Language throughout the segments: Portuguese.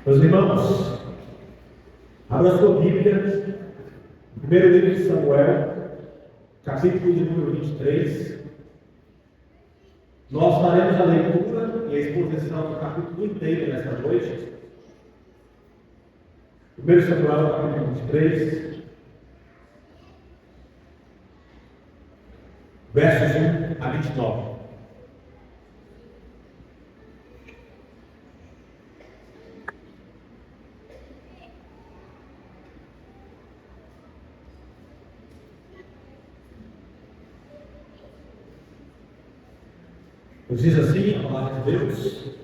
Meus irmãos, abra sua Bíblia, primeiro livro de Samuel, capítulo de número 23. Nós faremos a leitura e a exposição do capítulo inteiro nesta noite. Primeiro Samuel, capítulo 23, versos 1 a 29. Diz assim a palavra de Deus: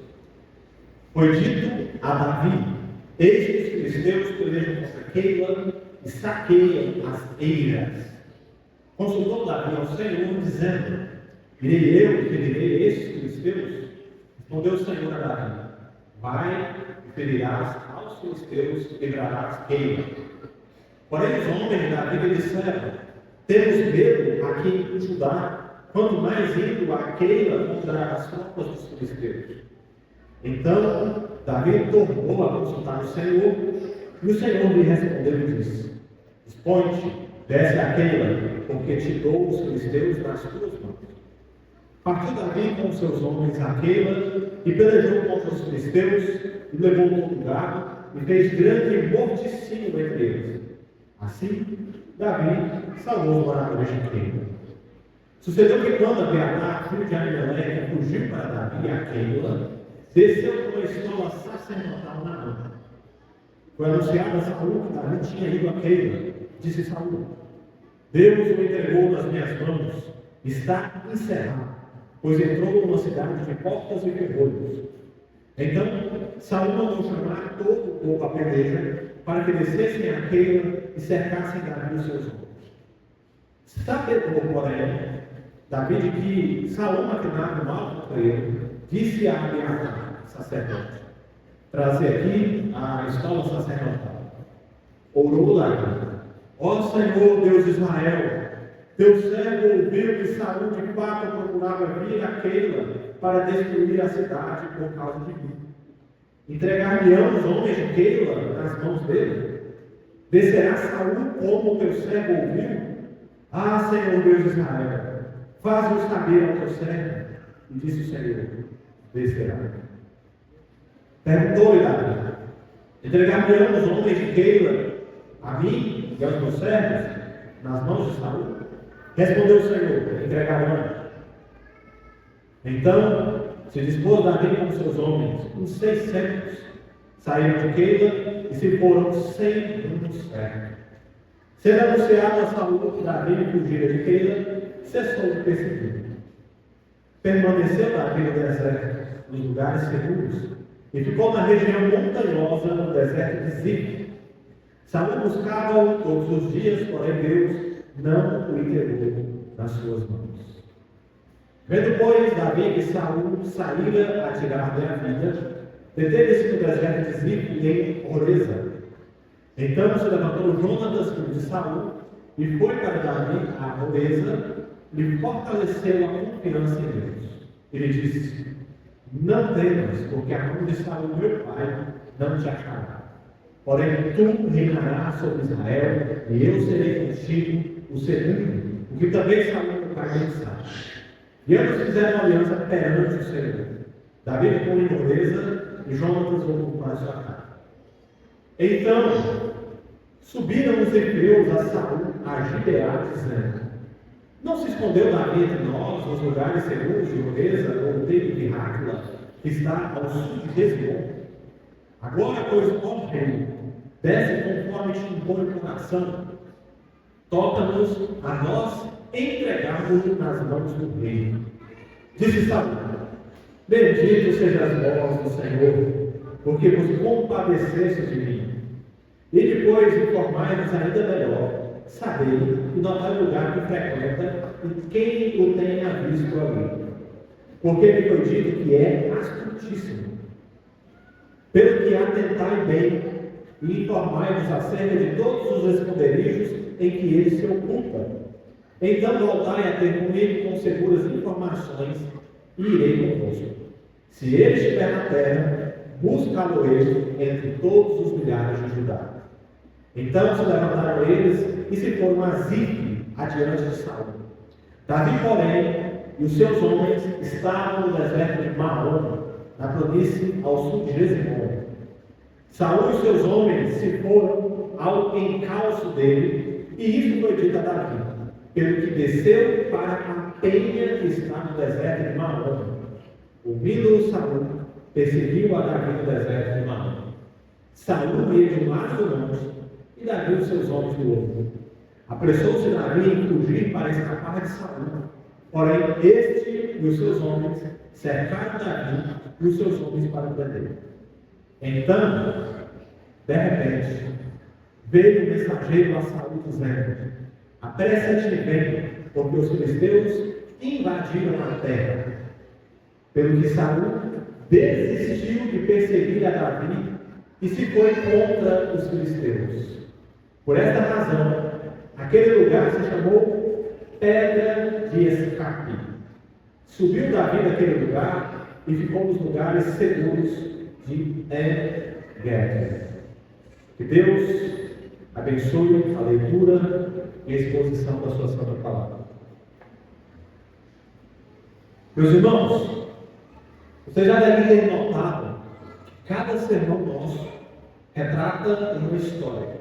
foi dito a Davi: eis que os filisteus pelejam contra Keila e saqueiam as eiras. Consultou Davi ao Senhor, dizendo: irei eu e ferirei estes filisteus? Respondeu o Senhor a Davi: vai e ferirás aos filisteus e livrarás Keila. Porém os homens de Davi lhe disseram: temos medo aqui em Judá, quanto mais indo a Keila contra as tropas dos filisteus. Então Davi tornou a consultar o Senhor, e o Senhor lhe respondeu e disse: dispõe-te, desce a Keila, porque te dou os filisteus nas tuas mãos. Partiu Davi com seus homens a Keila, e pelejou contra os filisteus, e levou todo o gado, e fez grande morticínio entre eles. Assim, Davi salvou os moradores de Keila. Sucedeu que quando Abiatar, filho de Ahimelech, fugiu para Davi a Keila, desceu com uma estola sacerdotal na mão. Foi anunciado a Saul que Davi tinha ido a Keila. Disse Saul: Deus o entregou nas minhas mãos, está encerrado, pois entrou numa cidade de portas e ferrolhos. Então Saul mandou chamar todo o povo à peleja, para que descessem a Keila e cercassem Davi e os seus homens. Sabedor, porém, Davi de que Saul maquinava mal contra ele, disse a Abiatar, sacerdote: traze aqui a estola sacerdotal. Orou Davi: ó Senhor Deus de Israel, teu servo ouviu que Saul de fato procurava vir a Keila para destruir a cidade por causa de mim. Entregar-me-ão os homens de Keila nas mãos dele? Descerá Saul como teu servo ouviu? Ah, Senhor Deus de Israel, faz-o saber ao teu servo. E disse o Senhor: descerá. Perguntou-lhe Davi: entregar-me-ão os homens de Keila a mim e aos meus servos nas mãos de Saul? Respondeu o Senhor: entregarão. Então se dispôs Davi com seus homens, uns 600, saíram de Keila e se foram sem rumo certo. Sendo anunciado a Saul que Davi fugira de Keila, cessou de perseguir. Permaneceu Davi no deserto, nos lugares seguros, e ficou na região montanhosa, no deserto de Zif. Saul buscava-o todos os dias, porém Deus não o entregou nas suas mãos. Vendo, pois, Davi que Saul saíra a tirar-lhe a vida, deteve-se no deserto de Zif em Horeza. Então se levantou Jonatas, filho de Saul, e foi para Davi a Horeza, lhe fortaleceu a confiança em Deus. Ele disse: não temas, porque a mão de Saul, meu pai, não te achará. Porém tu reinarás sobre Israel, e eu serei contigo o segundo, o que também Saul, meu pai, não sabe. E ambos fizeram aliança perante o Senhor. Davi ficou em Horeza, e Jonatas voltou para sua casa. Então subiram os hebreus a Saul a Gibeá, dizendo: não se escondeu Davi entre nós nos lugares seguros de Horeza ou de Ráquila, que está ao sul de Hesbom? Agora, pois, ó rei, desce conforme te impõe o coração, toca-nos a nós entregarmos nas mãos do rei. Disse Saul: bendito sejas vós do Senhor, porque vos compadeceste de mim. E depois informai-nos ainda melhor, sabei e notar o lugar que frequenta e quem o tenha visto ali. Porque me foi dito que é astutíssimo. Pelo que atentai bem e informai-nos acerca de todos os esconderijos em que ele se ocupa. Então voltai a ter comigo com seguras informações e irei convosco. Se ele estiver na terra, buscá-lo-ei entre todos os milhares de Judá. Então se levantaram eles e se foram a Zif, adiante de Saul. Davi, porém, e os seus homens estavam no deserto de Maom, na planície ao sul de Jezimon. Saul e seus homens se foram ao encalço dele, e isso foi dito a Davi, pelo que desceu para a penha que está no deserto de Maom. Ouvindo Saul, perseguiu a Davi no deserto de Maom. Saul ia de um lado do monte, e Davi os seus homens do outro. Apressou-se Davi em fugir para escapar de Saul. Porém, este e os seus homens cercaram Davi e os seus homens para prender. Então, de repente, veio o mensageiro a Saul dizendo: apressa-te e vem, porque os filisteus invadiram a terra. Pelo que Saul desistiu de perseguir a Davi e se foi contra os filisteus. Por esta razão, aquele lugar se chamou Pedra de Escape. Subiu Davi daquele lugar e ficou nos lugares seguros de En-Gedi. Que Deus abençoe a leitura e a exposição da sua santa palavra. Meus irmãos, vocês já devem ter notado que cada sermão nosso retrata uma história.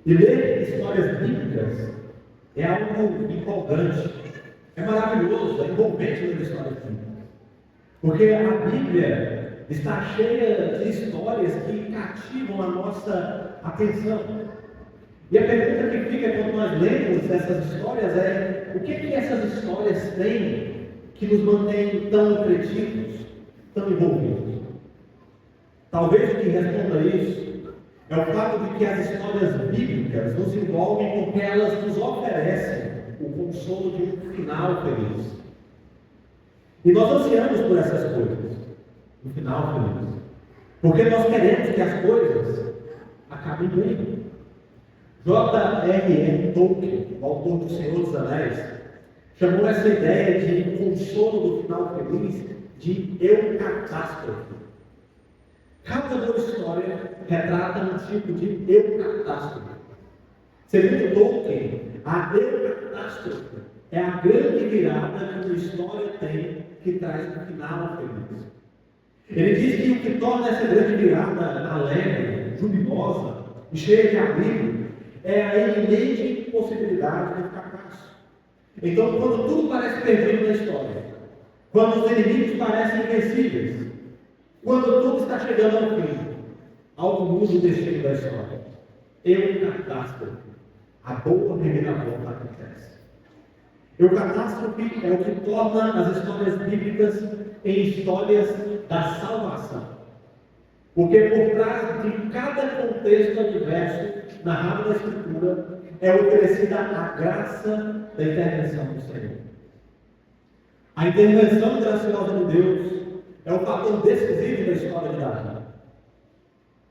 E ler histórias bíblicas é algo empolgante, é maravilhoso, é envolvente ler histórias bíblicas. Porque a Bíblia está cheia de histórias que cativam a nossa atenção. E a pergunta que fica quando nós lemos essas histórias é: o que essas histórias têm que nos mantém tão entretidos, tão envolvidos? Talvez o que responda isso é o fato de que as histórias bíblicas nos envolvem porque elas nos oferecem o consolo de um final feliz. E nós ansiamos por essas coisas, um final feliz, porque nós queremos que as coisas acabem bem. J.R.R. Tolkien, o autor do Senhor dos Anéis, chamou essa ideia de consolo do final feliz de eucatástrofe. Cada boa história retrata um tipo de eucatástrofe. Segundo Tolkien, a eucatástrofe é a grande virada que uma história tem que traz um final feliz. Ele diz que o que torna essa grande virada alegre, luminosa e cheia de abrigo é a iminente possibilidade de fracasso. Então, quando tudo parece perdido na história, quando os inimigos parecem invencíveis, quando tudo está chegando ao fim, algo muda o destino da história. Eucatástrofe, a boa reviravolta acontece. Eucatástrofe é o que torna as histórias bíblicas em histórias da salvação. Porque por trás de cada contexto adverso narrado na Escritura é oferecida a graça da intervenção do Senhor. A intervenção graciosa de Deus é o fator decisivo da história de Davi.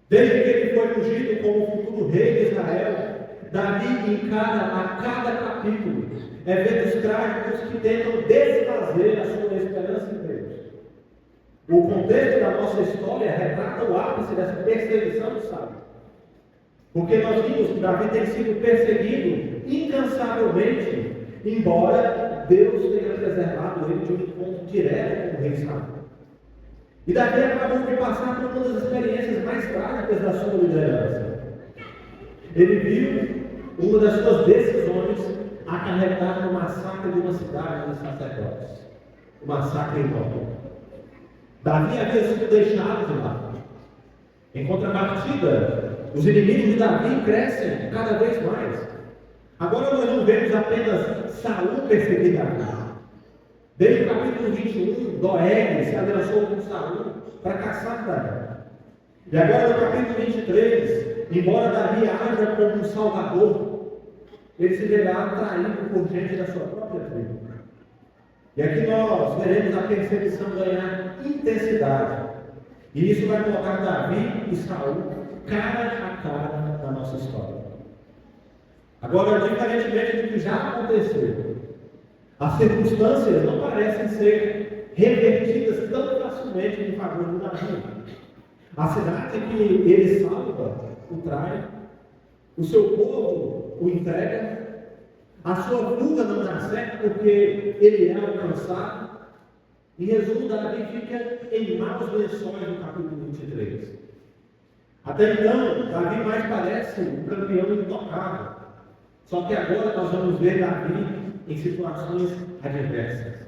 Desde que ele foi ungido como futuro rei de Israel, Davi encara a cada capítulo eventos trágicos que tentam desfazer a sua esperança em Deus. O contexto da nossa história retrata o ápice dessa perseguição do sábio. Porque nós vimos que Davi tem sido perseguido incansavelmente, embora Deus tenha preservado ele de um encontro direto com o rei Saul. E Davi acabou de passar por uma das experiências mais trágicas da sua liderança. Ele viu uma das suas decisões acarretar no massacre de uma cidade dos sacerdotes. O massacre em Nóba. Davi havia sido deixado de lado. Em contrapartida, os inimigos de Davi crescem cada vez mais. Agora nós não vemos apenas Saul perseguir Davi. Desde o capítulo 21, Doeg se aliançou com Saul para caçar Davi. E agora no capítulo 23, embora Davi haja como um salvador, ele se verá atraído por gente da sua própria tribo. E aqui nós veremos a perseguição ganhar intensidade. E isso vai colocar Davi e Saul cara a cara na nossa história. Agora, diferentemente do que já aconteceu, as circunstâncias não parecem ser revertidas tão facilmente em favor de Davi. A cidade que ele salva o trai, o seu povo o entrega, a sua fuga não dá certo porque ele é alcançado. Em resumo, Davi fica em maus lençóis no capítulo 23. Até então, Davi mais parece um campeão intocável. Só que agora nós vamos ver Davi em situações adversas,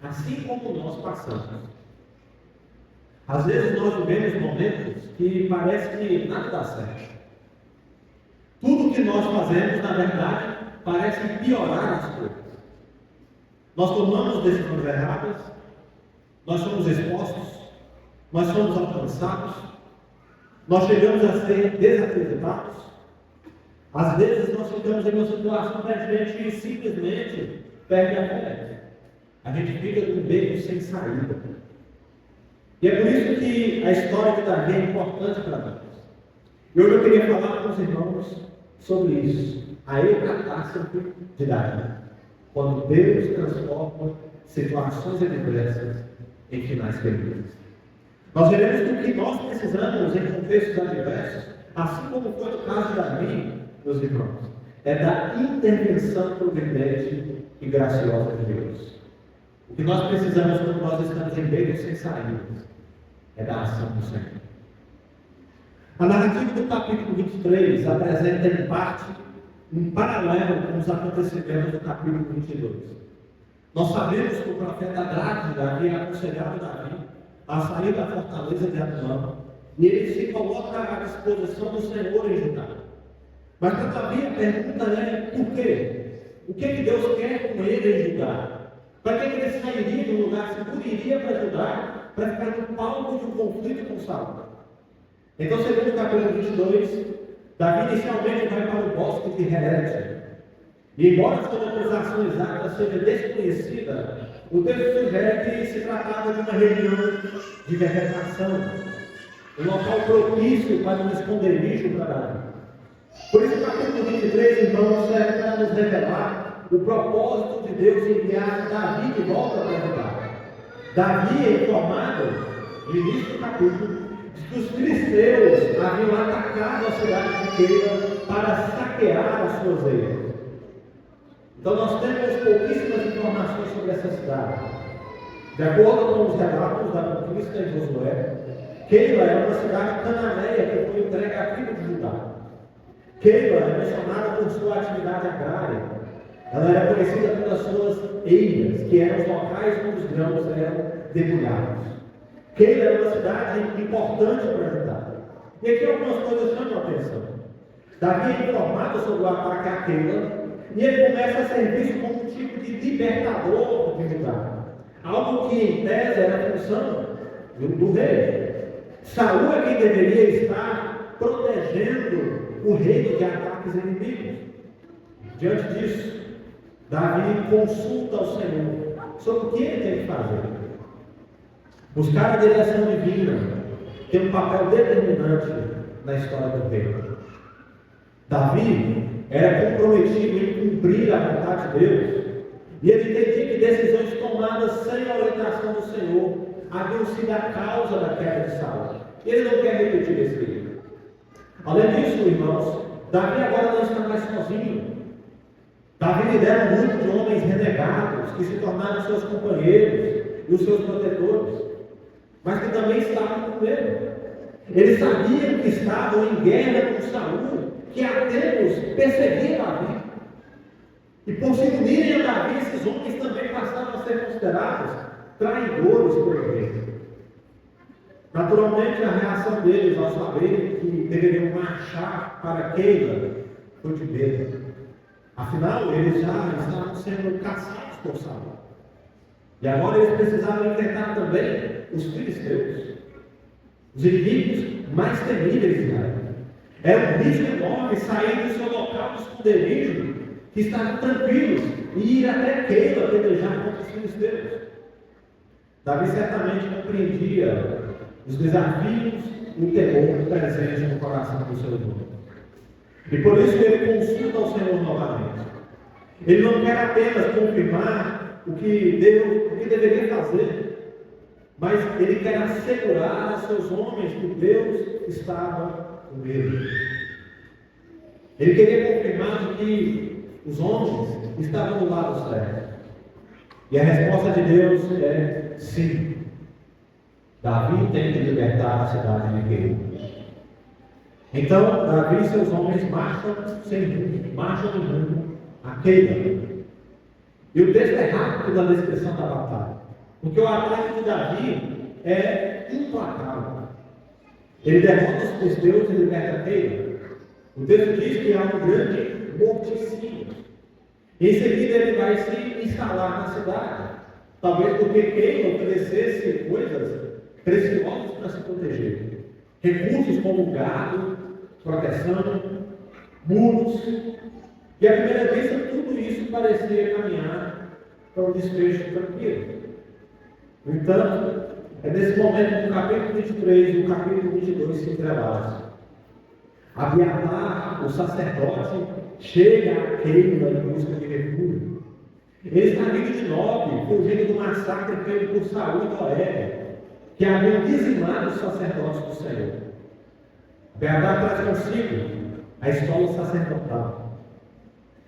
assim como nós passamos. Às vezes nós vivemos momentos que parece que nada dá certo. Tudo que nós fazemos, na verdade, parece piorar as coisas. Nós tomamos decisões erradas, nós somos expostos, nós somos alcançados, nós chegamos a ser desacreditados. Às vezes nós ficamos em uma situação que a gente simplesmente perde a fé. A gente fica com beco sem saída. E é por isso que a história de Davi é importante para nós. E hoje eu queria falar com os irmãos sobre isso. A catástrofe de Davi. Quando Deus transforma situações adversas em finais felizes. Nós veremos que o que nós precisamos em contextos adversos, assim como foi no caso de Davi, meus irmãos, é da intervenção providente e graciosa de Deus. O que nós precisamos quando nós estamos em beco sem saída é da ação do Senhor. A narrativa do capítulo 23 apresenta em parte um paralelo com os acontecimentos do capítulo 22. Nós sabemos que o profeta Gade havia aconselhado Davi a sair da fortaleza de Adulão, e ele se coloca à disposição do Senhor em Judá. Mas para Davi a pergunta é: por quê? O que Deus quer com ele em Judá? Para que ele sairia de um lugar seguro e iria para Judá para ficar no palco de um conflito com Saul? Então, segundo o capítulo 22, Davi inicialmente vai para o bosque de Herete. E embora sua localização exata seja desconhecida, o texto sugere que se tratava de uma região de vegetação, um local propício para um esconderijo para Davi. Por isso o capítulo 23, irmãos, serve para nos revelar o propósito de Deus em enviar Davi de volta para Judá. Davi é informado, no início do capítulo, de que os filisteus haviam atacado a cidade de Keila para saquear as suas eiras. Então nós temos pouquíssimas informações sobre essa cidade. De acordo com os relatos da conquista em Josué, Keila é uma cidade cananeia que foi entregue à tribo de Judá. Keila é mencionada por sua atividade agrária. Ela era conhecida pelas suas eiras, que eram os locais onde os grãos eram debulhados. Keila é uma cidade importante para Judá. E aqui algumas coisas chamam a atenção. Davi é informado sobre o ataque a Keila, e ele começa a ser visto como um tipo de libertador de Judá. Algo que em tese era a função do rei. Saul é quem deveria estar protegendo o reino de ataques inimigos. Diante disso, Davi consulta ao Senhor sobre o que ele tem que fazer. Buscar a direção divina tem um papel determinante na história do reino. Davi era comprometido em cumprir a vontade de Deus, e ele entendia que decisões tomadas sem a orientação do Senhor haviam sido a causa da queda de Saul. Ele não quer repetir esse erro. Além disso, irmãos, Davi agora não está mais sozinho. Davi lidera um grupo de homens renegados que se tornaram seus companheiros e os seus protetores, mas que também estavam com ele. Eles sabiam que estavam em guerra com Saul, que há tempos perseguia Davi. E por se unirem a Davi, esses homens também passaram a ser considerados traidores por ele. Naturalmente, a reação deles ao saberem que deveriam marchar para Keila foi de medo. Afinal, eles já estavam sendo caçados por Saul. E agora eles precisavam enfrentar também os filisteus, os inimigos mais temíveis de Israel. Era um risco enorme sair do seu local de esconderijo, que estavam tranquilos, e ir até Keila pelejar contra os filisteus. Davi certamente compreendia os desafios e o temor presente no coração do seu irmão. E por isso ele consulta ao Senhor novamente. Ele não quer apenas confirmar o que deveria fazer, mas ele quer assegurar aos seus homens que Deus estava com ele. Ele queria confirmar que os homens estavam do lado certo. E a resposta de Deus é sim. Davi tem que libertar a cidade de Keila. Então, Davi e seus homens marcham sem rumo, marcham em rumo a Keila. E o texto é rápido da descrição da batalha, porque o ataque de Davi é implacável. Ele derrota os filisteus e liberta Keila. O texto diz que há um grande morticínio. Em seguida ele vai se instalar na cidade, talvez porque Keila oferecesse coisas preciosas para se proteger. Recursos como gado, proteção, muros. E à primeira vista tudo isso parecia caminhar para um desfecho tranquilo. No entanto, é nesse momento do capítulo 23 e do capítulo 22 se entrelaçam. Abiatar, o sacerdote, chega a Keila em busca de refúgio. Ele está vindo de Nob, fugindo do massacre feito por Saul e Doeg, que haviam dizimado os sacerdotes do Senhor. Abiatar traz consigo a escola sacerdotal.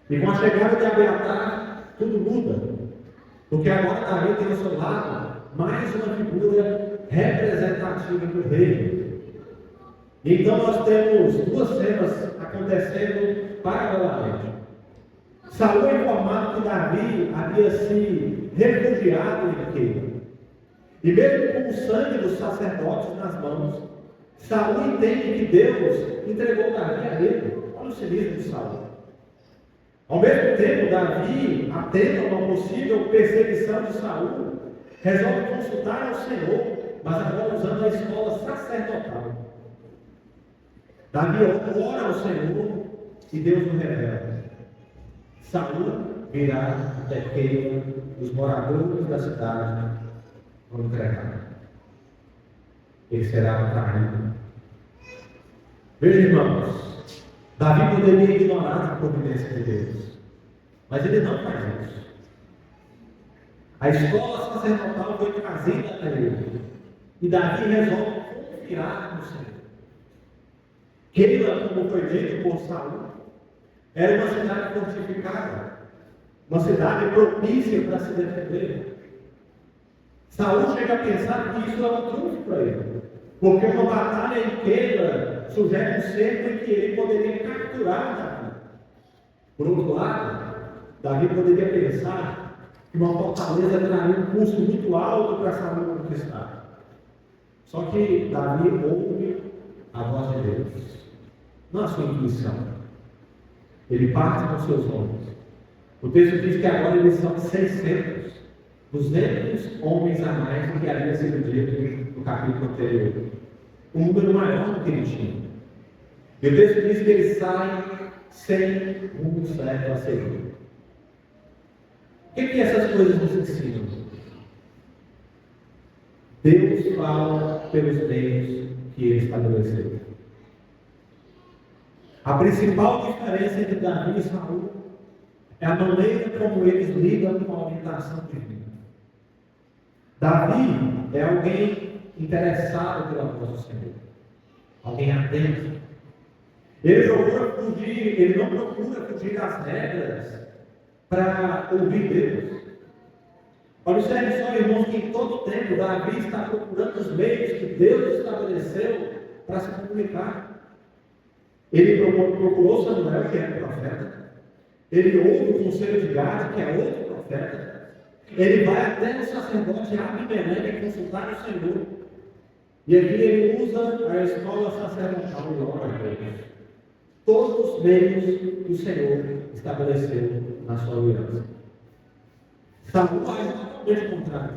E com a chegada de Abiatar, tudo muda. Porque agora Davi tem ao seu lado mais uma figura representativa do reino. Então nós temos duas cenas acontecendo paralelamente. Saul é informado que Davi havia se refugiado em Keila. E mesmo com o sangue dos sacerdotes nas mãos, Saul entende que Deus entregou Davi a ele. Olha o cinismo de Saul. Ao mesmo tempo, Davi, atento a uma possível perseguição de Saul, resolve consultar ao Senhor, mas agora usando a escola sacerdotal. Davi ora ao Senhor e Deus o revela. Saul virá até Keila, os moradores da cidade vão entregar. Ele será traído. Veja, irmãos, Davi poderia ignorar a providência de Deus, mas ele não faz isso. A escola sacerdotal foi trazida a ele, e Davi resolve confiar no Senhor. Keila, como foi dito por Saul, era uma cidade fortificada, uma cidade propícia para se defender. Saul chega a pensar que isso é um trunfo para ele, porque uma batalha em Keila sugere um cerco em que ele poderia capturar Davi. Por outro lado, Davi poderia pensar que uma fortaleza traria um custo muito alto para Saul conquistar. Só que Davi ouve a voz de Deus, não a sua intuição. Ele parte com seus homens. O texto diz que agora eles são 600, 200 homens a mais do que havia sido dito no capítulo anterior. Um número maior do que ele tinha. E o texto diz que eles saem sem rumo certo a seguir. O que essas coisas nos ensinam? Deus fala pelos meios que ele estabeleceu. A principal diferença entre Davi e Saul é a maneira como eles lidam com a orientação divina. Davi é alguém interessado pela voz do Senhor, alguém atento. Ele não procura fugir das regras para ouvir Deus. Observe só, irmãos, que em todo tempo Davi está procurando os meios que Deus estabeleceu para se comunicar. Ele procurou Samuel, que era profeta. Ele ouve o conselho de Gade, que é outro profeta. Ele vai até o sacerdote Abimeleque consultar o Senhor. E aqui ele usa a escola sacerdotal e ora a Deus. Todos os meios que o Senhor estabeleceu na sua aliança. Saul é totalmente contrário.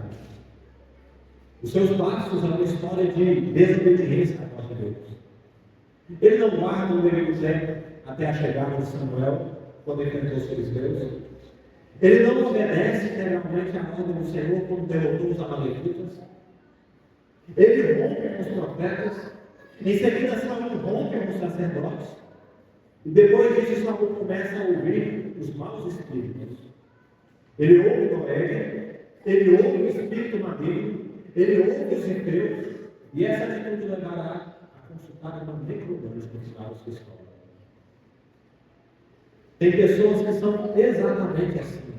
Os seus passos são uma história de desobediência à voz de Deus. Ele não guarda o devido tempo até a chegada de Samuel, quando enfrentou os filisteus. Ele não obedece integralmente à ordem do Senhor quando derrotou os amalequitas. Ele rompe com os profetas. Em seguida, Saul rompe com os sacerdotes. E depois disso, Saul começa a ouvir os maus espíritos. Ele ouve Doeg, ele ouve o espírito maligno, Ele ouve os hebreus, e essa atitude levará a consultar uma necrologista os cristãos. Tem pessoas que são exatamente assim.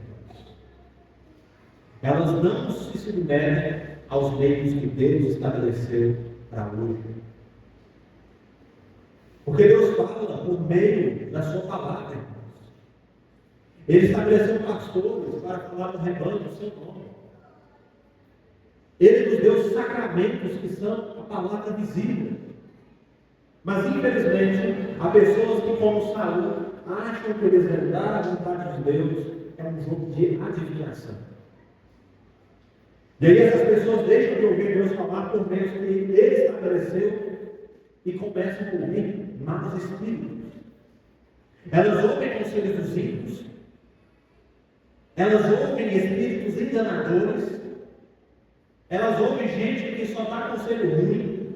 Elas não se submetem aos meios que Deus estabeleceu para hoje. Porque Deus fala por meio da sua palavra, irmãos. Ele estabeleceu pastores para falar no rebanho do seu nome. Ele nos deu sacramentos que são a palavra visível. Mas infelizmente, há pessoas que, como Saul, acham que desvendar a vontade de Deus é um jogo de adivinhação. E aí essas pessoas deixam de ouvir Deus falar por meio que Ele estabeleceu e começam a ouvir maus espíritos. Elas ouvem conselhos dos ímpios. Elas ouvem espíritos enganadores. Elas ouvem gente que só dá conselho ruim.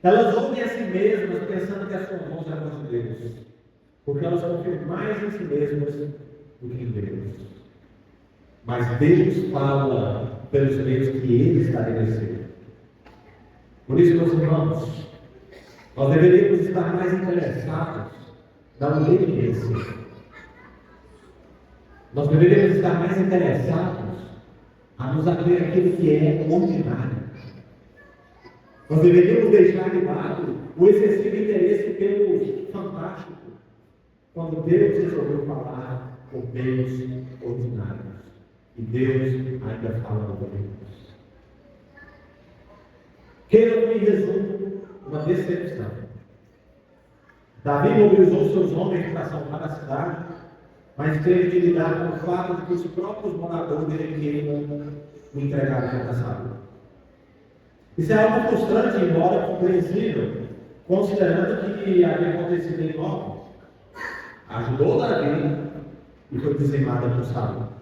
Elas ouvem a si mesmas pensando que a sua voz é a voz de Deus. Porque elas confiam mais em si mesmas do que em Deus. Mas Deus fala pelos meios que Ele estabeleceu. Por isso, meus irmãos, nós deveríamos estar mais interessados na obediência. Nós deveríamos estar mais interessados a nos ater àquilo que é ordinário. Nós deveríamos deixar de lado o excessivo interesse pelo fantástico, quando Deus resolveu falar por meios ordinários. E Deus ainda fala por nós. Queira, em resumo, uma decepção. Davi mobilizou seus homens para salvar a cidade, mas teve de lidar com o fato de que os próprios moradores de Queila o entregaram para Saul. Isso é algo frustrante, embora compreensível, considerando que havia acontecido em Nó. Ajudou Davi e foi dizimada por Saul.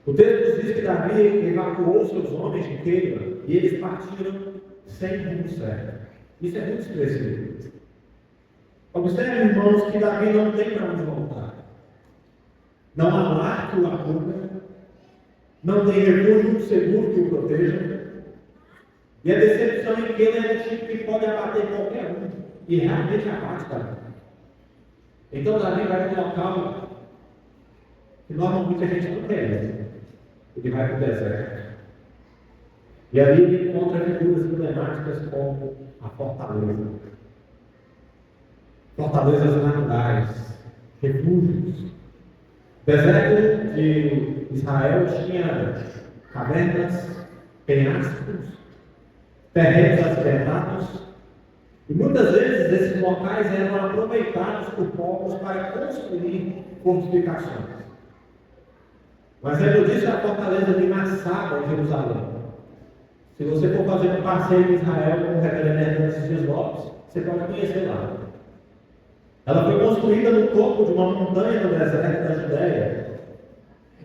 O texto nos diz que Davi evacuou seus homens de Queila e eles partiram sem rumo certo. Isso é muito expressivo. Observe, irmãos, que Davi não tem para onde voltar. Não há lar que o acolha, não tem refúgio seguro que o proteja. E a decepção em Queila é do tipo que pode abater qualquer um, e realmente abate Davi. Então Davi vai para um local que normalmente a gente não quer. Ele vai para o deserto. E ali ele encontra figuras emblemáticas como a fortaleza. Fortalezas naturais, refúgios. O deserto de Israel tinha cavernas, penhascos, terrenos acidentados. E muitas vezes esses locais eram aproveitados por povos para construir fortificações. Mas eu disse a fortaleza de Massada, em Jerusalém. Se você for fazer um passeio em Israel com o reverendo Hernandes Dias Lopes, você pode conhecer lá. Ela foi construída no topo de uma montanha no deserto da Judéia.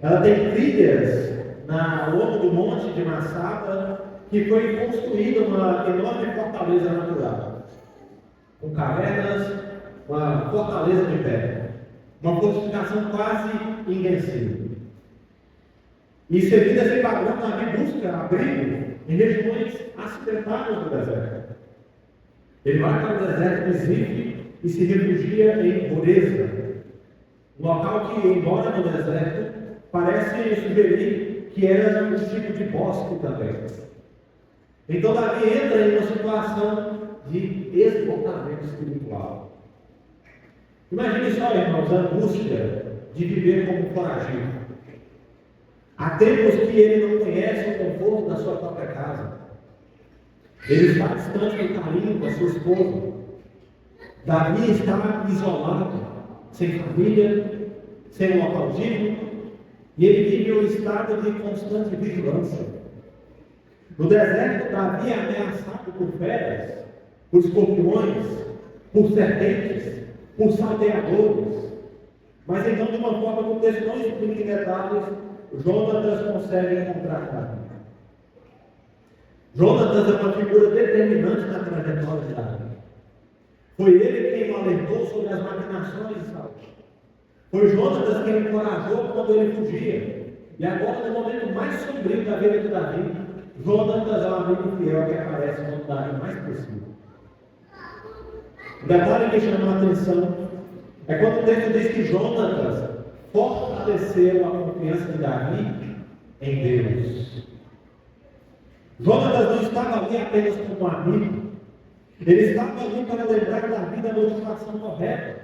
Ela tem trilhas ao longo do monte de Massada, que foi construída uma enorme fortaleza natural, com cavernas, uma fortaleza de pedra, uma fortificação quase invencível. E seguindo esse padrão, Davi busca abrigo em regiões acidentadas do deserto. Ele vai para o deserto de Zif e se refugia em Horeza, um local que, embora no deserto, parece sugerir que era um tipo de bosque também. Então Davi entra em uma situação de esgotamento espiritual. Imagine só, irmãos, a angústia de viver como foragido. Há tempos que ele não conhece o conforto da sua própria casa. Ele está distante do carinho da sua esposa. Davi está isolado, sem família, sem um local digno, e ele vive um estado de constante vigilância. No deserto, Davi é ameaçado por feras, por escorpiões, por serpentes, por salteadores. Mas então, de uma forma que o texto não explica em detalhes, Jonatas consegue encontrar Davi. Jonatas é uma figura determinante na trajetória de Davi. Foi ele quem o alertou sobre as maquinações de Saul. Foi Jonatas quem o encorajou quando ele fugia. E agora, no momento mais sombrio da vida de Davi, Jonatas é um amigo fiel que aparece quando Davi mais precisa. O detalhe que chama a atenção é quando o texto diz que Jonatas fortaleceu a confiança de Davi em Deus. Jonatas não estava ali apenas como amigo, ele estava ali para lembrar Davi da motivação correta.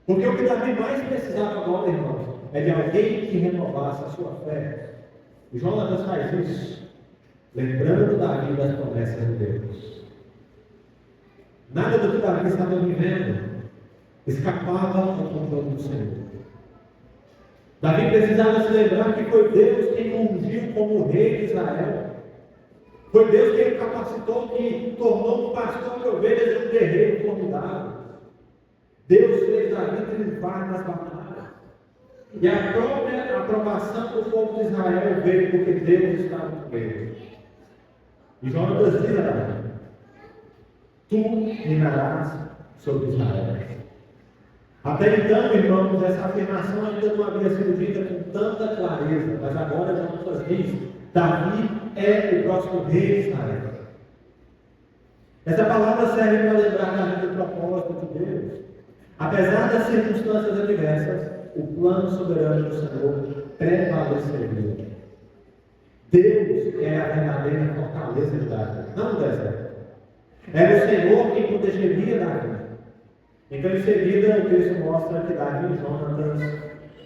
Porque o que Davi mais precisava agora, irmãos, é de alguém que renovasse a sua fé. E Jonatas faz isso, lembrando Davi das promessas de Deus. Nada do que Davi estava vivendo escapava ao controle do Senhor. Davi precisava se lembrar que foi Deus quem o ungiu como rei de Israel. Foi Deus quem o capacitou, que tornou um pastor de ovelhas e um guerreiro formidável. Deus fez Davi triunfar nas batalhas. E a própria aprovação do povo de Israel veio porque Deus estava com ele. E Jonatas diz a Davi: tu reinarás sobre Israel. Até então, irmãos, essa afirmação ainda não havia sido dita com tanta clareza, mas agora Jonatas diz: Davi é o próximo rei de Israel. Essa palavra serve para lembrar Davi do propósito de Deus. Apesar das circunstâncias adversas, o plano soberano do Senhor prevalecerá. Deus é a verdadeira fortaleza de Davi, não o deserto. Era o Senhor quem protegeria Davi. Então, em seguida, o texto mostra que Davi e Jonatas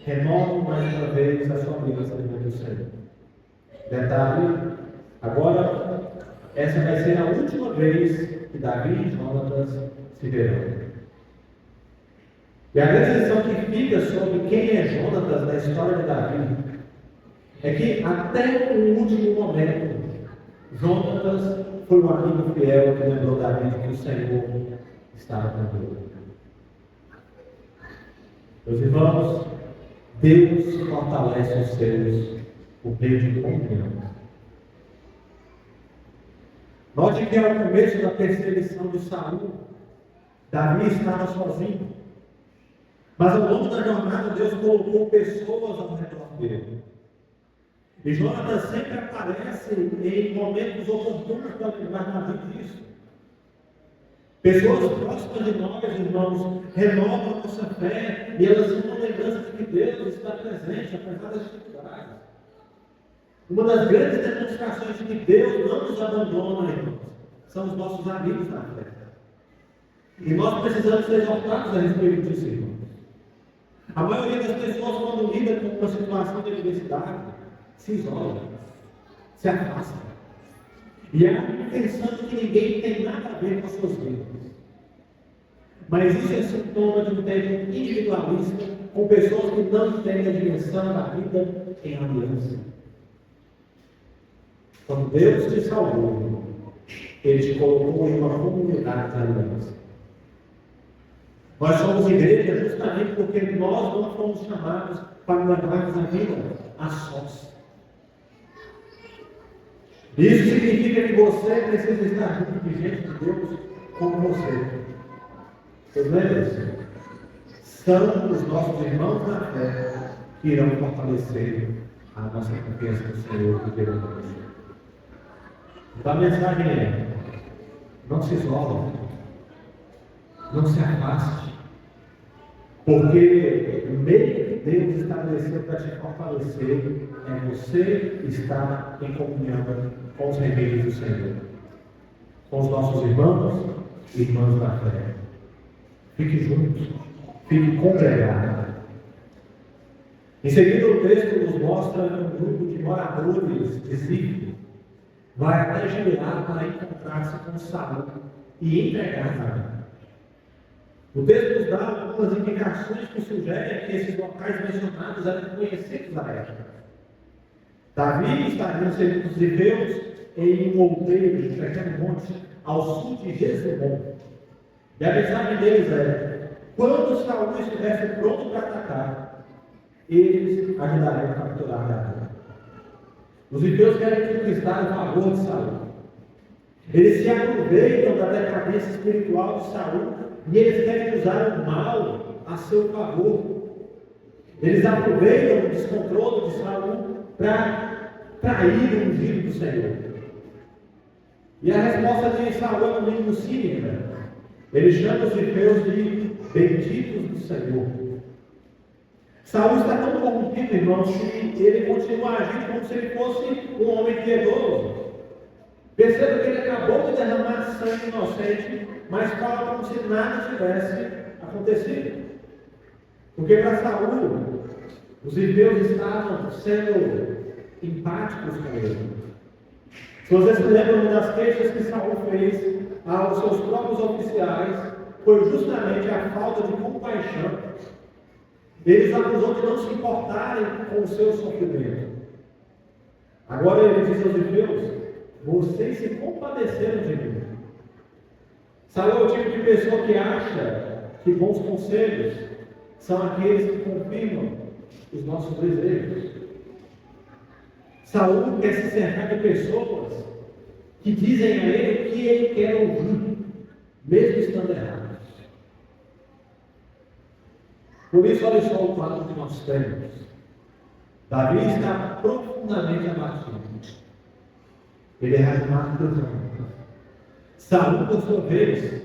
renovam mais uma vez a sua aliança diante do Senhor. Detalhe, agora, essa vai ser a última vez que Davi e Jonatas se verão. E a grande lição que fica sobre quem é Jonatas na história de Davi é que até o último momento, Jonatas foi um amigo fiel que lembrou Davi que o Senhor estava com ele. Meus irmãos, Deus fortalece os seus por meio de comunhão. Note que ao começo da perseguição de Saul, Davi estava sozinho. Mas ao longo da jornada, Deus colocou pessoas ao redor dele. E Jonatas sempre aparece em momentos oportunos para lembrar Davi disso. Pessoas próximas de nós, irmãos, renovam a nossa fé e elas são uma lembrança de que Deus está presente, apesar das dificuldades. Uma das grandes demonstrações de que Deus não nos abandona, irmãos, são os nossos amigos na fé. E nós precisamos ser exortados a respeito disso, irmãos. A maioria das pessoas, quando lida com uma situação de adversidade, se isola, se afasta. E é pensando que ninguém tem nada a ver com as suas vidas. Mas isso é sintoma de um tempo individualista, com pessoas que não têm a dimensão da vida em aliança. Quando Deus te salvou, Ele te colocou em uma comunidade de aliança. Nós somos igreja justamente porque nós não fomos chamados para levarmos a vida a sós. Isso significa que você precisa estar junto de gente de Deus como você. Pois lembre-se, são os nossos irmãos na fé que irão fortalecer a nossa confiança no Senhor que Deus nos. Então a mensagem é: não se isole, não se afaste, porque o meio que Deus estabeleceu para te fortalecer é você estar em comunhão com os remeios do Senhor, com os nossos irmãos e irmãs da fé. Fique juntos, fique congregado. Em seguida, o texto nos mostra que um grupo de moradores de Zif vai até Gileade para encontrar-se com Saul e entregar Davi. O texto nos dá algumas indicações que sugerem que esses locais mencionados eram conhecidos na época. Davi estaria servindo os zifeus em um outeiro de um pequeno monte ao sul de Jezreel. E a mensagem deles é: quando Saul estivesse pronto para atacar, eles ajudariam a capturar Davi. Os zifeus querem conquistar o favor de Saul. Eles se aproveitam da decadência espiritual de Saul e eles querem usar o mal a seu favor. Eles aproveitam o descontrole de Saul para trair o ungido do Senhor. E a resposta de Saul é no mínimo cínica. Ele chama os judeus de benditos do Senhor. Saul está tão corrompido, irmãos, que ele continua agindo como se ele fosse um homem piedoso. Perceba que ele acabou de derramar sangue inocente, mas fala como se nada tivesse acontecido. Porque para Saul, os judeus estavam sendo empáticos com ele. Se vocês se lembram, uma das queixas que Saul fez aos seus próprios oficiais foi justamente a falta de compaixão. Eles acusou de não se importarem com o seu sofrimento. Agora ele diz aos judeus: vocês se compadeceram de mim. Saul é o tipo de pessoa que acha que bons conselhos são aqueles que confirmam os nossos desejos. Saul quer se cercar de pessoas que dizem a ele o que ele quer ouvir, mesmo estando errados. Por isso, olha só o quadro que nós temos. Davi está profundamente abatido. Ele é rasgado pelos homens. Saul, por sua vez,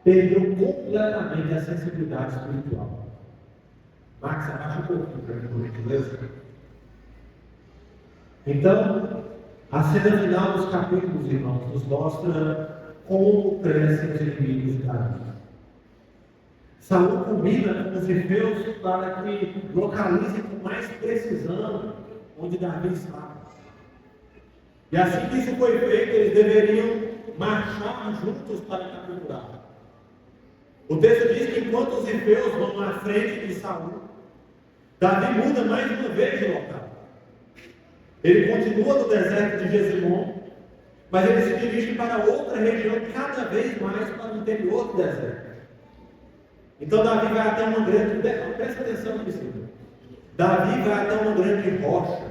perdeu completamente a sensibilidade espiritual. Max, abaixa um pouquinho para mim, por gentileza. Então, a cena final dos capítulos, irmãos, nos mostra como crescem os inimigos de Davi. Saul combina com os efeus para que localizem com mais precisão onde Davi estava. E assim que isso foi feito, eles deveriam marchar juntos para capturar. O texto diz que enquanto os efeus vão na frente de Saul, Davi muda mais uma vez de local. Ele continua no deserto de Jesimon, mas ele se dirige para outra região, cada vez mais para o interior do deserto. Então Davi vai até uma grande, presta atenção nisso. Davi vai até uma grande rocha,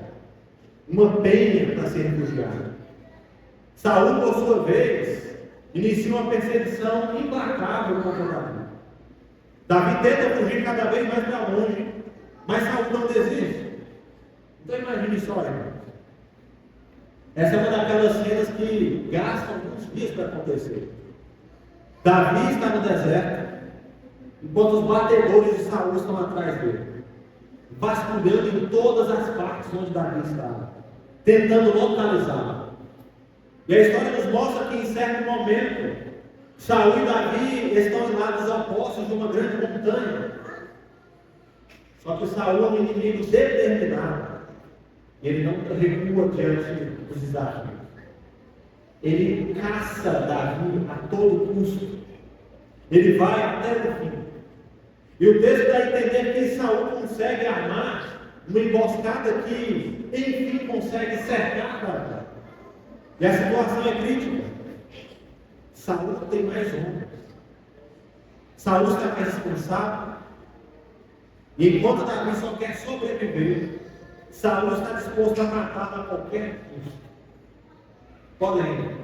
uma penha para ser refugiado. Saul, por sua vez, inicia uma perseguição implacável contra Davi. Davi tenta fugir cada vez mais para longe, mas Saul não desiste. Então imagine só, irmãos. Essa é uma daquelas cenas que gastam alguns dias para acontecer. Davi está no deserto, enquanto os batedores de Saul estão atrás dele, vasculhando em todas as partes onde Davi estava, tentando localizá-lo. E a história nos mostra que em certo momento, Saul e Davi estão em lados opostos de uma grande montanha. Só que Saul é um inimigo determinado. Ele não recua diante dos desafios. Ele caça Davi a todo custo. Ele vai até o fim. E o texto dá a entender que Saul consegue armar uma emboscada que, enfim, consegue cercar Davi. E a situação é crítica. Saul tem mais homens. Saul está mais descansado. E enquanto Davi só quer sobreviver, Saul está disposto a matá-lo a qualquer custo. Porém,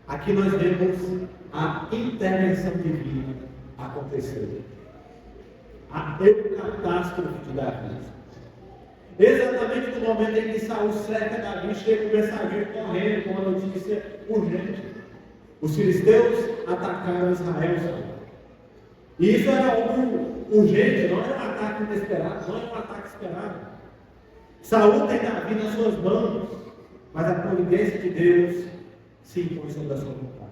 aqui nós vemos a intervenção divina acontecer. A catástrofe de Davi. Exatamente no momento em que Saul cerca Davi, chega um mensageiro correndo com uma notícia urgente. Os filisteus atacaram Israel. E isso era algo urgente, não era um ataque inesperado, não era um ataque esperado. Saul tem Davi nas suas mãos, mas a providência de Deus se impõe sobre a sua vontade.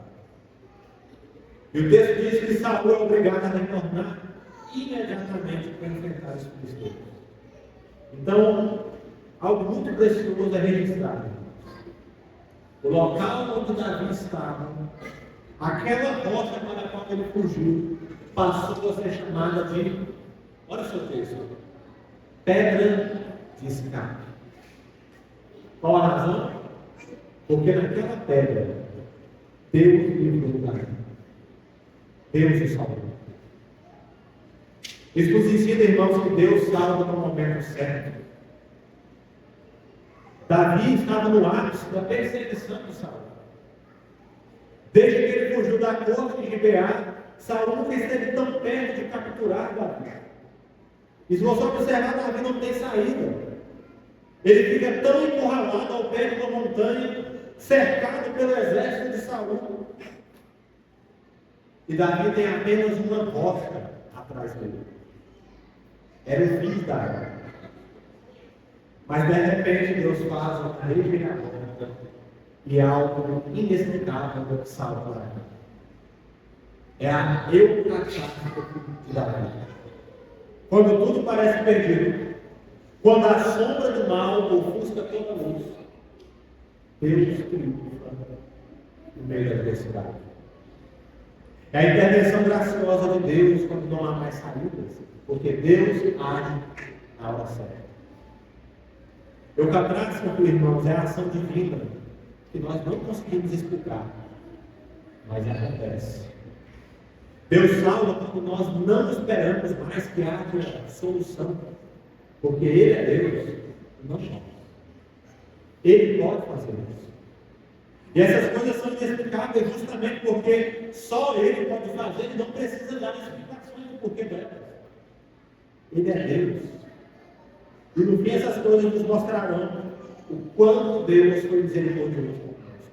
E o texto diz que Saul é obrigado a retornar imediatamente para enfrentar os filisteus. Então, algo muito precioso é registrado. O local onde Davi estava, aquela rocha para a qual ele fugiu, passou a ser chamada de, olha o seu texto, pedra de escape. Qual a razão? Porque naquela pedra, Deus livrou Davi. Deus o salvou. Isso nos ensina, irmãos, que Deus salva no momento certo. Davi estava no ápice da perseguição de Saul. Desde que ele fugiu da corte de Gibeá, Saul nunca esteve tão perto de capturar Davi. E se você observar, Davi não tem saída. Ele fica tão encurralado ao pé de uma montanha, cercado pelo exército de Saul. E Davi tem apenas uma rocha atrás dele. Era o fim de Davi. Mas de repente Deus faz uma reviravolta e algo inexplicável salva Davi. É a eucatástase de Davi. Quando tudo parece perdido, quando a sombra do mal ofusca toda a luz, Deus triunfa no meio da adversidade. É a intervenção graciosa de Deus quando não há mais saídas, porque Deus age na hora certa. Eucatástase, irmãos, é a ação divina que nós não conseguimos explicar, mas acontece. Deus salva quando nós não esperamos mais que haja solução, porque Ele é Deus, não nós. Ele pode fazer isso. E essas coisas são inexplicáveis justamente porque só Ele pode fazer e não precisa dar explicações do porquê delas. Ele é Deus. E no fim essas coisas nos mostrarão o quanto Deus foi misericordioso conosco.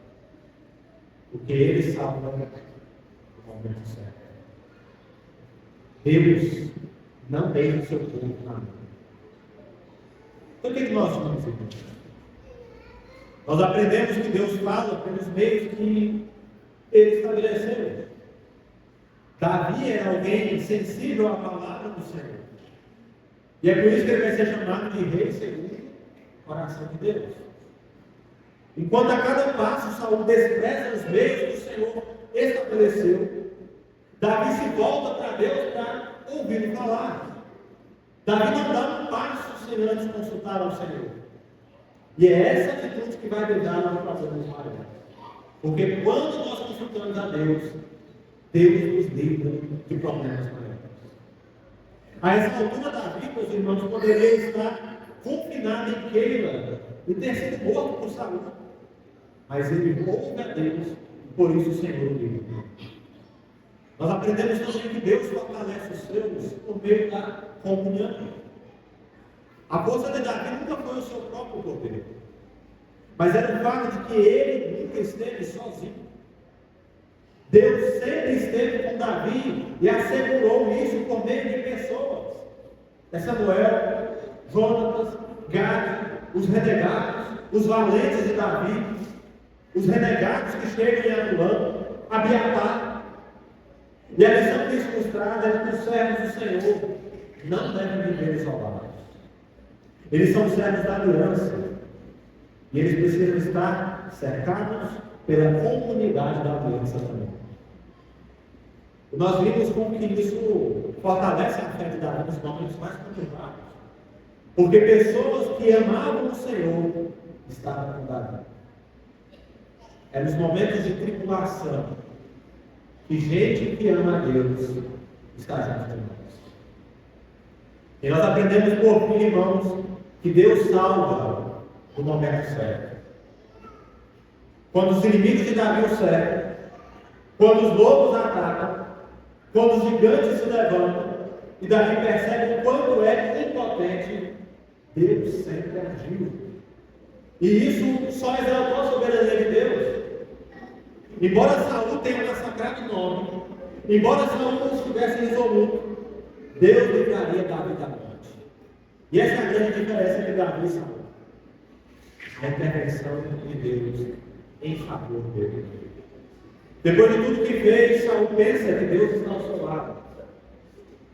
Porque Ele salva no momento certo. Deus não deixa o seu povo na mão. Então o que nós vamos dizer? Nós aprendemos que Deus fala pelos meios que Ele estabeleceu. Davi era alguém sensível à palavra do Senhor. E é por isso que ele vai ser chamado de rei segundo o coração de Deus. Enquanto a cada passo Saul despreza os meios que o Senhor estabeleceu, Davi se volta para Deus para ouvir falar. Davi não dá um passo sem antes consultar ao Senhor. E é essa atitude que vai lidar nos problemas maiores. Porque quando nós consultamos a Deus, Deus nos livra de problemas maiores. A essa altura, Davi, meus irmãos, poderia estar confinado em Keila e ter sido morto por Saul. Mas ele ouve a Deus, e por isso o Senhor o livra. Nós aprendemos também que Deus fortalece os seus por meio da comunhão. A força de Davi nunca foi o seu próprio poder, mas era o fato de que ele nunca esteve sozinho. Deus sempre esteve com Davi e assegurou isso por meio de pessoas. É Samuel, Jonatas, Gade, os renegados, os valentes de Davi, os renegados que chegam em Adulão, Abiatar. E a lição que isso nos traz é que os servos do Senhor não devem viver isolados. Eles são servos da aliança. E eles precisam estar cercados pela comunidade da aliança também. Nós vimos como que isso fortalece a fé de Davi nos momentos mais complicados. Porque pessoas que amavam o Senhor estavam com Davi. É nos momentos de tribulação que gente que ama a Deus está junto com nós. E nós aprendemos por fim, irmãos, que Deus salva no momento certo. Quando os inimigos de Davi o cercam, quando os lobos atacam, quando os gigantes se levantam, e Davi percebe o quanto é impotente, Deus sempre agiu. E isso só exaltou a soberania de Deus. Embora Saul tenha massacrado o nome, embora Saul não estivesse resoluto, Deus livraria Davi da morte. E essa é a grande diferença entre Davi e Saul. A intervenção de Deus em favor dele. Depois de tudo que fez, Saul pensa que Deus está ao seu lado.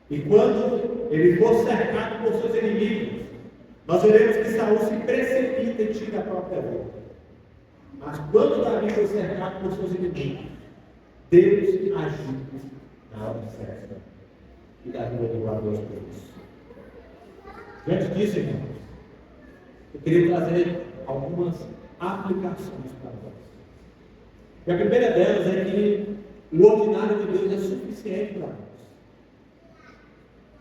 E quando ele for cercado por seus inimigos, nós veremos que Saul se precipita e tira a própria vida. Mas quando Davi foi cercado por seus inimigos, Deus agiu na hora certa. E Davi levou a Deus por isso. Diante disso, irmãos, eu queria trazer algumas aplicações para nós. E a primeira delas é que o ordinário de Deus é suficiente para nós.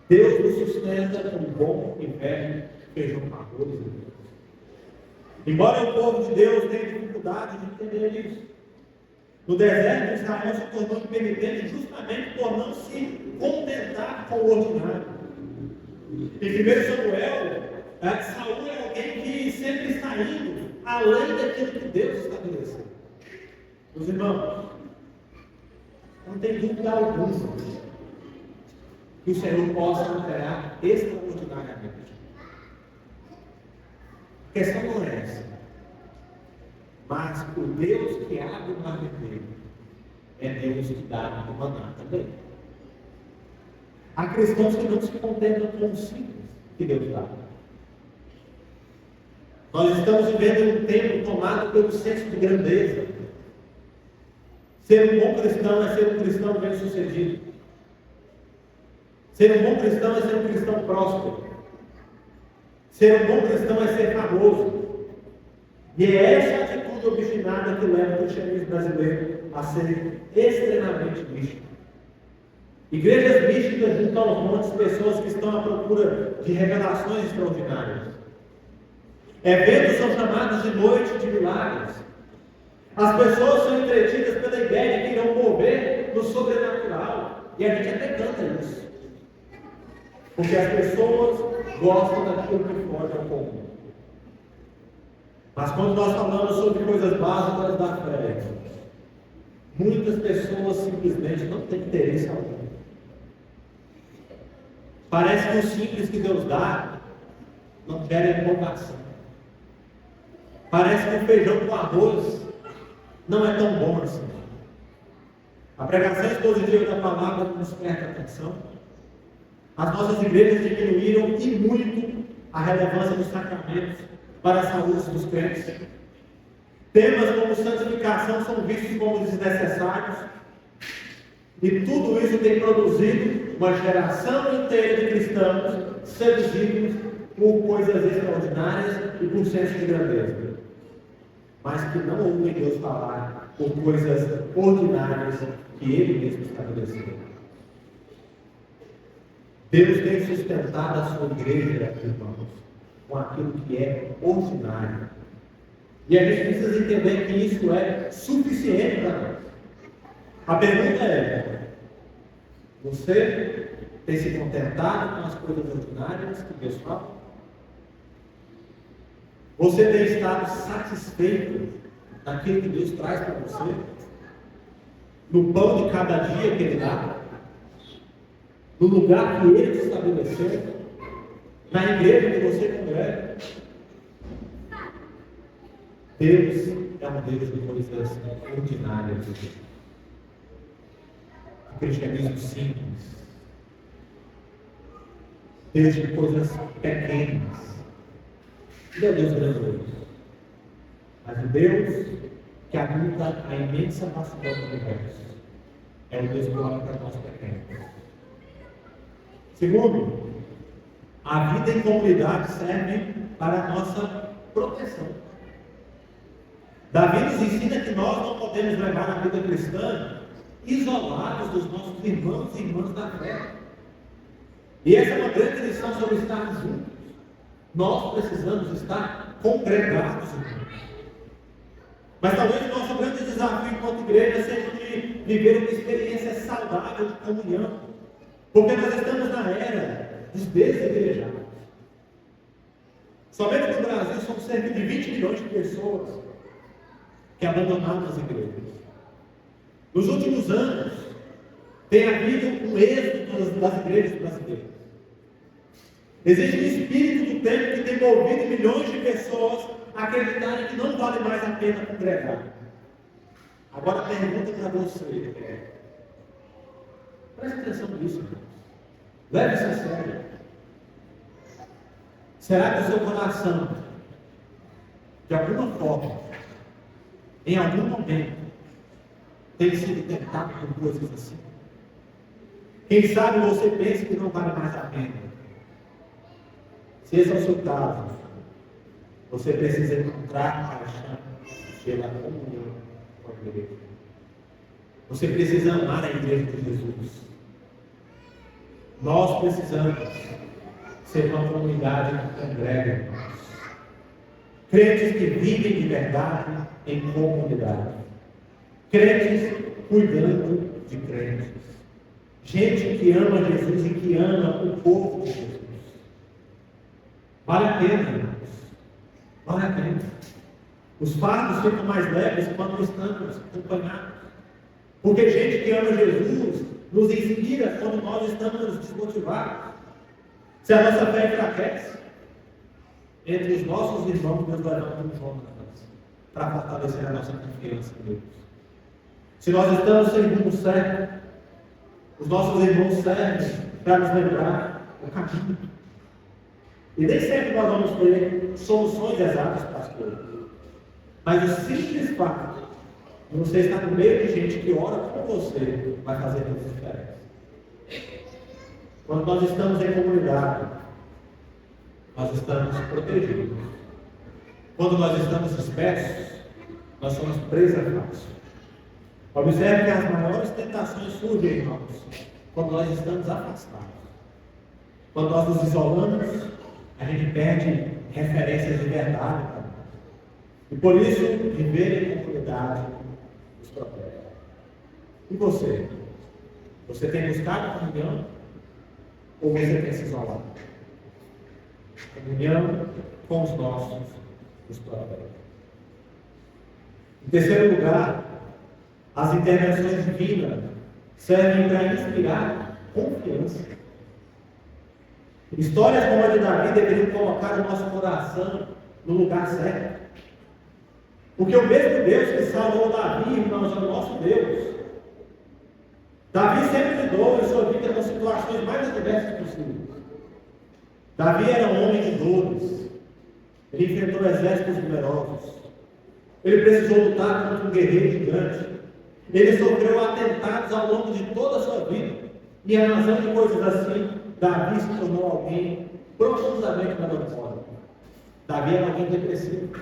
Deus nos sustenta com bom e velho feijão com arroz. Embora o povo de Deus tenha dificuldade de entender isso, no deserto Israel se tornou impenitente justamente por não se contentar com o ordinário. Em 1 Samuel, Saul é alguém que sempre está indo além daquilo que Deus estabeleceu. Meus irmãos, não tem dúvida alguma que o Senhor possa operar extraordinariamente. A questão não é essa. Mas o Deus que abre o mar vermelho é Deus que dá o maná também. Há cristãos que não se contemplam com o simples que Deus dá. Nós estamos vivendo um tempo tomado pelo senso de grandeza. Ser um bom cristão é ser um cristão bem-sucedido. Ser um bom cristão é ser um cristão próspero. Ser um bom cristão é ser famoso. E é essa atitude obstinada que leva o cristianismo brasileiro a ser extremamente místico. Igrejas místicas junto aos montes, pessoas que estão à procura de revelações extraordinárias. Eventos são chamados de noite de milagres. As pessoas são entretidas pela ideia de que irão mover no sobrenatural. E a gente até canta isso. Porque as pessoas gostam daquilo que foge ao comum. Mas quando nós falamos sobre coisas básicas da fé, muitas pessoas simplesmente não têm interesse algum. Parece que o simples que Deus dá não gera empolgação. Parece que o feijão com arroz não é tão bom assim. A pregação expositiva da palavra não nos presta atenção. As nossas igrejas diminuíram e muito a relevância dos sacramentos para a saúde dos crentes. Temas como santificação são vistos como desnecessários. E tudo isso tem produzido uma geração inteira de cristãos seduzidos por coisas extraordinárias e por senso de grandeza, mas que não ouvem Deus falar por coisas ordinárias que Ele mesmo estabeleceu. Deus tem sustentado a sua igreja, irmãos, com aquilo que é ordinário. E a gente precisa entender que isso é suficiente para nós. A pergunta é: você tem se contentado com as coisas ordinárias que Deus fala? Você tem estado satisfeito daquilo que Deus traz para você? No pão de cada dia que Ele dá? No lugar que Ele te estabeleceu? Na igreja que você congrega? Deus é um Deus de coisas ordinárias. O cristianismo simples. Deus de coisas pequenas. Ele é Deus grandioso. Mas o Deus que habita a imensa vastidão do universo é o Deus que olha para nós pequenos. Segundo, a vida em comunidade serve para a nossa proteção. Davi nos ensina que nós não podemos levar a vida cristã isolados dos nossos irmãos e irmãs da fé. E essa é uma grande lição sobre estar juntos. Nós precisamos estar congregados, irmãos. Mas talvez o nosso grande desafio enquanto igreja seja de viver uma experiência saudável de comunhão. Porque nós estamos na era dos desigrejados. Somente no Brasil são cerca de 20 milhões de pessoas que abandonaram as igrejas. Nos últimos anos, tem havido um êxodo das igrejas brasileiras. Existe um espírito do tempo que tem movido milhões de pessoas a acreditarem que não vale mais a pena congregar. Agora a pergunta para você é: preste atenção nisso, irmãos. Leve isso a sério. Será que o seu coração, de alguma forma, em algum momento, tem sido tentado por coisas assim? Quem sabe você pensa que não vale mais a pena. Se esse é o seu caso, você precisa encontrar paixão pela comunhão com a igreja. Você precisa amar a igreja de Jesus. Nós precisamos ser uma comunidade que congrega. Crentes que vivem de verdade em comunidade. Crentes cuidando de crentes. Gente que ama Jesus e que ama o povo de Jesus. Vale a pena, irmãos. Vale a pena. Os fardos ficam mais leves quando estamos acompanhados. Porque gente que ama Jesus nos inspira quando nós estamos desmotivados. Se a nossa fé enfraquece, entre os nossos irmãos, Deus vai dar um Jonas para fortalecer a nossa confiança em Deus. Se nós estamos sem rumo certo, os nossos irmãos servem para nos lembrar o caminho. E nem sempre nós vamos ter soluções exatas para as coisas. Mas o simples fato de você estar no meio de gente que ora por você vai fazer toda a diferença. Quando nós estamos em comunidade, nós estamos protegidos. Quando nós estamos dispersos, nós somos preservados. Observe que as maiores tentações surgem, irmãos, quando nós estamos afastados. Quando nós nos isolamos, a gente perde referências de verdade para nós. E por isso, viver em comunidade nos protege. E você? Você tem buscado comunhão? Ou você tem se isolado? Comunhão com os nossos nos protege. Em terceiro lugar, as intervenções divinas servem para inspirar confiança. Histórias como a de Davi deveriam colocar o nosso coração no lugar certo. Porque o mesmo Deus que salvou Davi, irmãos, é o nosso Deus. Davi sempre lidou em sua vida com situações mais adversas possíveis. Davi era um homem de dores. Ele enfrentou exércitos numerosos. Ele precisou lutar contra um guerreiro gigante. Ele sofreu atentados ao longo de toda a sua vida. E a razão de coisas assim, Davi se tornou alguém profundamente melancólico. Davi era alguém depressivo.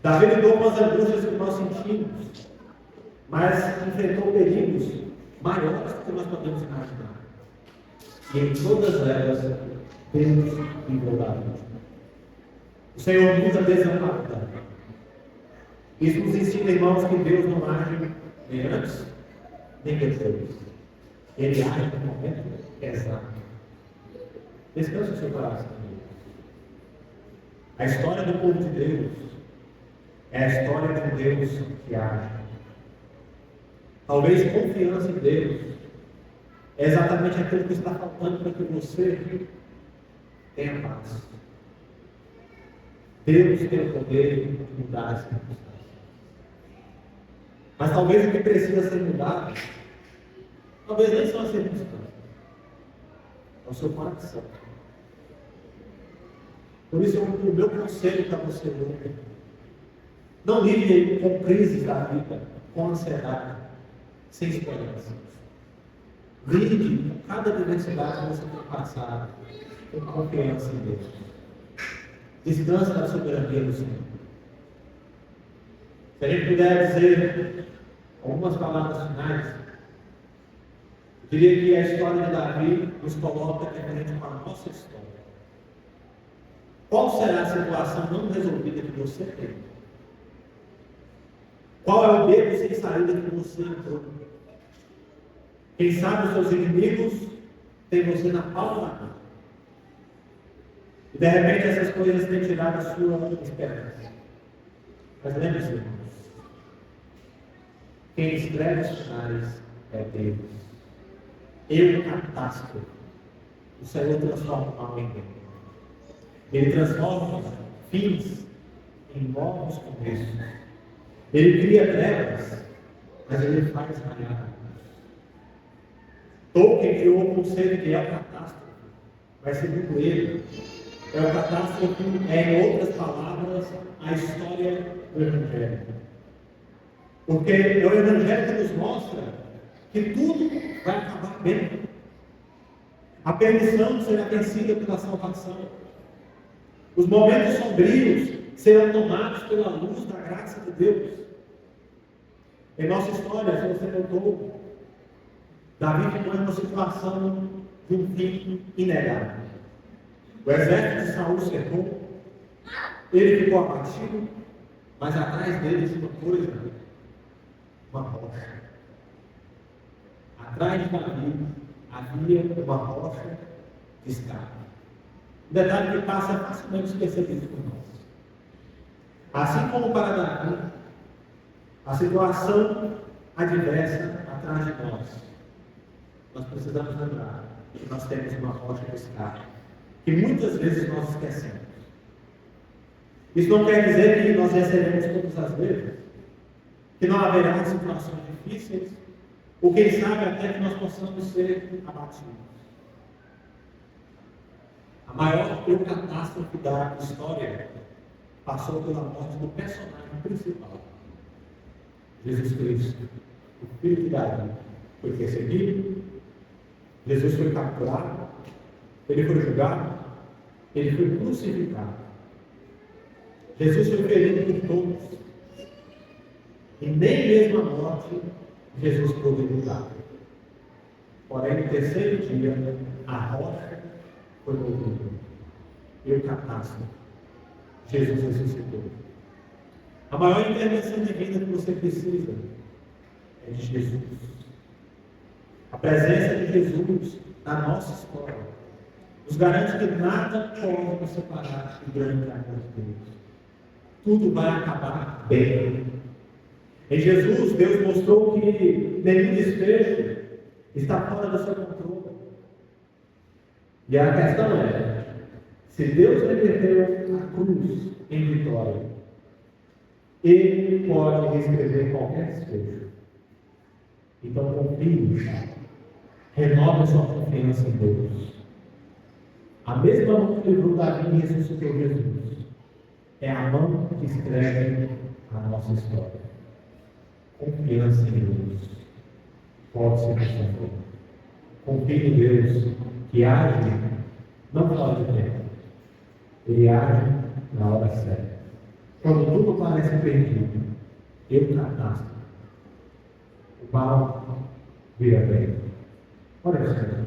Davi lidou com as angústias que nós sentimos, mas enfrentou perigos maiores do que nós podemos imaginar. E em todas elas, Deus livrou Davi. O Senhor nunca desamparou Davi. Isso nos ensina, irmãos, que Deus não age nem antes, nem depois. Ele age no momento exato. Descansa o seu coração. A história do povo de Deus é a história de um Deus que age. Talvez confiança em Deus é exatamente aquilo que está faltando para que você tenha paz. Deus tem o poder de mudar as circunstâncias. Mas talvez o que precisa ser mudado, talvez nem são as circunstâncias, é o seu coração. Por isso, o meu conselho para você hoje: não lide com crises da vida, com ansiedade, sem esperança. Lide com cada adversidade que você tem passado, com confiança em Deus. Descanse na soberania do Senhor. Se a gente puder dizer algumas palavras finais, eu diria que a história de Davi nos coloca diferente com a nossa história. Qual será a situação não resolvida que você tem? Qual é o beco sem saída que você entrou? Quem sabe os seus inimigos têm você na palma da mão. E de repente essas coisas têm tirado a sua esperança. Mas lembre-se, irmãos, quem escreve os finais é Deus. Eu catástrofe. O Senhor transforma o mal em bem. Ele transforma fins em novos começos. Ele cria trevas, mas ele faz raiar. Tolkien criou o conceito de catástrofe. Mas segundo ele, catástrofe é, em outras palavras, a história do Evangelho. Porque é o Evangelho que nos mostra que tudo vai acabar bem. A perdição será vencida pela salvação. Os momentos sombrios serão tomados pela luz da graça de Deus. Em nossa história, se você notou, Davi ficou em uma situação de um fim inegável. O exército de Saul cercou, ele ficou abatido, mas atrás dele tinha uma coisa, uma rocha. Atrás de Davi havia uma rocha de escape. Um detalhe que passa facilmente despercebido por nós. Assim como para Davi, a situação adversa atrás de nós precisamos lembrar que nós temos uma rocha de escape, que muitas vezes nós esquecemos. Isso não quer dizer que nós venceremos todas as vezes, que não haverá situações difíceis, ou quem sabe até que nós possamos ser abatidos. A maior catástrofe da história passou pela morte do personagem principal, Jesus Cristo, o filho de Davi. Foi perseguido, Jesus foi capturado, ele foi julgado, ele foi crucificado. Jesus foi ferido por todos. E nem mesmo a morte Jesus pôde evitar. Porém, no terceiro dia, a rocha foi movida. E o catástrofe. Jesus ressuscitou. A maior intervenção divina que você precisa é de Jesus. A presença de Jesus na nossa história nos garante que nada pode nos separar do grande amor de Deus. Tudo vai acabar bem. Em Jesus, Deus mostrou que nenhum desfecho está fora do seu controle. E a questão é, se Deus reverteu a cruz em vitória, Ele pode reescrever qualquer desfecho. Então confie, renove sua confiança em Deus. A mesma mão que livrou Davi e ressuscitou Jesus é a mão que escreve a nossa história. Confiança em Deus pode ser possível. Confie em Deus que age não fora de tempo. Ele age na hora certa. Quando tudo parece perdido, Ele catástrofe. O mal vira bem. Olha isso.